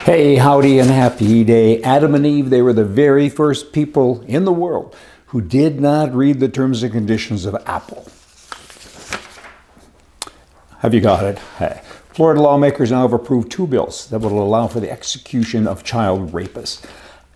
Hey, howdy and happy day. Adam and Eve, they were the very first people in the world who did not read the terms and conditions of Apple. Have you got it? Hey. Florida lawmakers now have approved 2 bills that will allow for the execution of child rapists.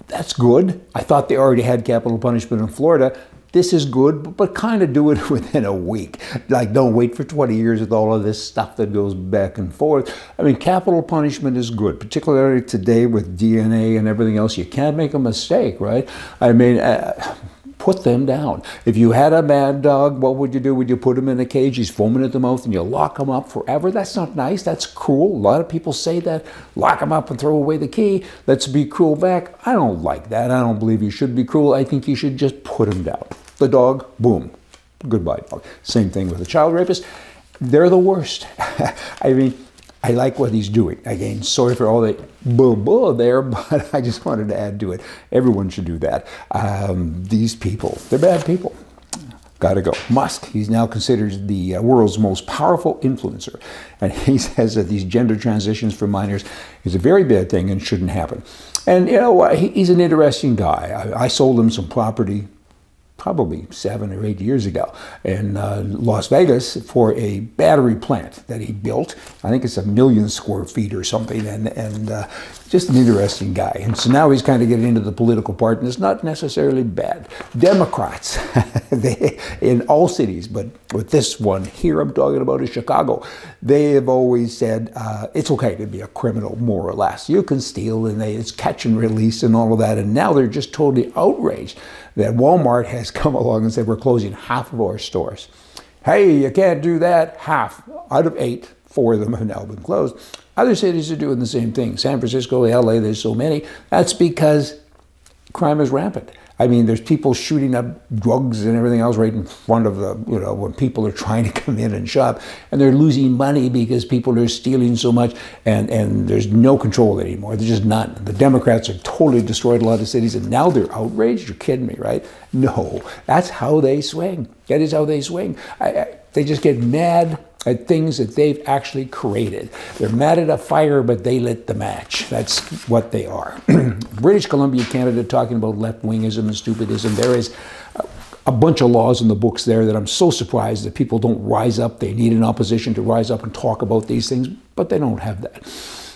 That's good. I thought they already had capital punishment in Florida. This is good, but kind of do it within a week. Like, don't wait for 20 years with all of this stuff that goes back and forth. I mean, capital punishment is good, particularly today with DNA and everything else. You can't make a mistake, right? I mean, put them down. If you had a mad dog, what would you do? Would you put him in a cage? He's foaming at the mouth and you lock him up forever? That's not nice. That's cruel. A lot of people say that. Lock him up and throw away the key. Let's be cruel back. I don't like that. I don't believe you should be cruel. I think you should just put him down. The dog, boom. Goodbye, dog. Same thing with a child rapist. They're the worst. I mean, I like what he's doing. Again, sorry for all the blah there, but I just wanted to add to it. Everyone should do that. These people, they're bad people. Gotta go. Musk, he's now considered the world's most powerful influencer. And he says that these gender transitions for minors is a very bad thing and shouldn't happen. And you know, he's an interesting guy. I sold him some property probably 7 or 8 years ago in Las Vegas for a battery plant that he built. I think it's 1 million square feet or something, and just an interesting guy. And so now he's kind of getting into the political part, and it's not necessarily bad. Democrats, they, in all cities, but with this one here I'm talking about is Chicago, they have always said it's okay to be a criminal, more or less. You can steal, and it's catch and release and all of that, and now they're just totally outraged that Walmart has come along and said we're closing half of our stores. Hey, you can't do that. Half out of 8, 4 of them have now been closed. Other cities are doing the same thing. San Francisco, LA, there's so many. That's because crime is rampant. I mean, there's people shooting up drugs and everything else right in front of the, you know, when people are trying to come in and shop, and they're losing money because people are stealing so much, and there's no control anymore. There's just none. The Democrats have totally destroyed a lot of cities, and now they're outraged? You're kidding me, right? No, that's how they swing. That is how they swing. They just get mad at things that they've actually created. They're mad at a fire, but they lit the match. That's what they are. British Columbia, Canada, talking about left-wingism and stupidism. There is a bunch of laws in the books there that I'm so surprised that people don't rise up. They need an opposition to rise up and talk about these things, but they don't have that.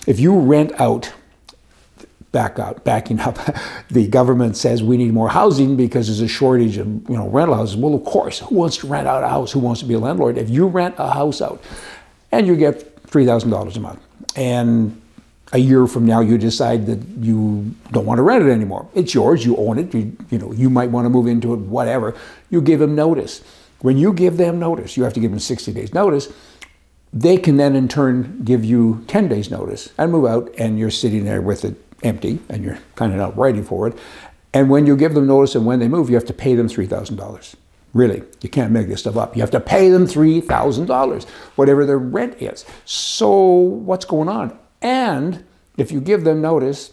If you rent out, backing up, the government says we need more housing because there's a shortage of rental houses. Well, of course, who wants to rent out a house? Who wants to be a landlord? If you rent a house out and you get $3,000 a month, and a year from now you decide that you don't want to rent it anymore, it's yours, you own it, you might want to move into it, whatever, you give them notice. When you give them notice, you have to give them 60 days notice. They can then in turn give you 10 days notice and move out, and you're sitting there with it empty, and you're kind of not writing for it. And when you give them notice and when they move, you have to pay them $3,000. Really, you can't make this stuff up. You have to pay them $3,000, whatever their rent is. So what's going on? And if you give them notice,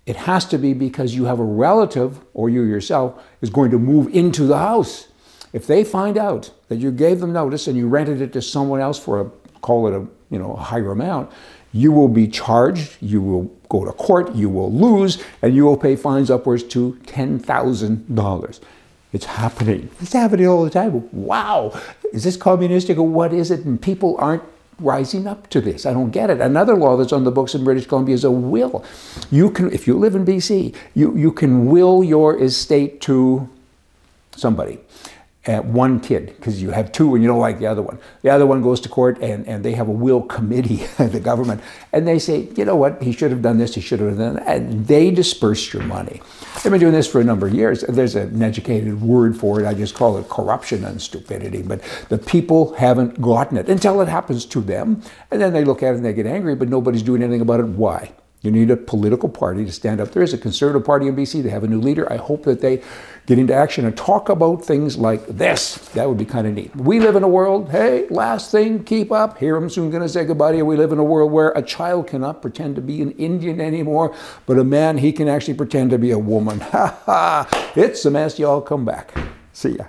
it has to be because you have a relative, or you yourself, is going to move into the house. If they find out that you gave them notice and you rented it to someone else for call it a higher amount, you will be charged, you will go to court, you will lose, and you will pay fines upwards to $10,000. It's happening. It's happening all the time. Wow, is this communistic or what is it? And people aren't rising up to this. I don't get it. Another law that's on the books in British Columbia is a will. You can, if you live in BC, you can will your estate to somebody. One kid, because you have 2 and you don't like the other one. The other one goes to court, and they have a will committee, the government, and they say, you know what, he should have done this, he should have done that, and they disperse your money. They've been doing this for a number of years. There's an educated word for it. I just call it corruption and stupidity, but the people haven't gotten it until it happens to them, and then they look at it and they get angry, but nobody's doing anything about it. Why? You need a political party to stand up. There is a Conservative Party in BC. They have a new leader. I hope that they get into action and talk about things like this. That would be kind of neat. We live in a world, hey, last thing, keep up. Here I'm soon going to say goodbye to you. We live in a world where a child cannot pretend to be an Indian anymore, but a man, he can actually pretend to be a woman. Ha ha! It's a mess. Y'all come back. See ya.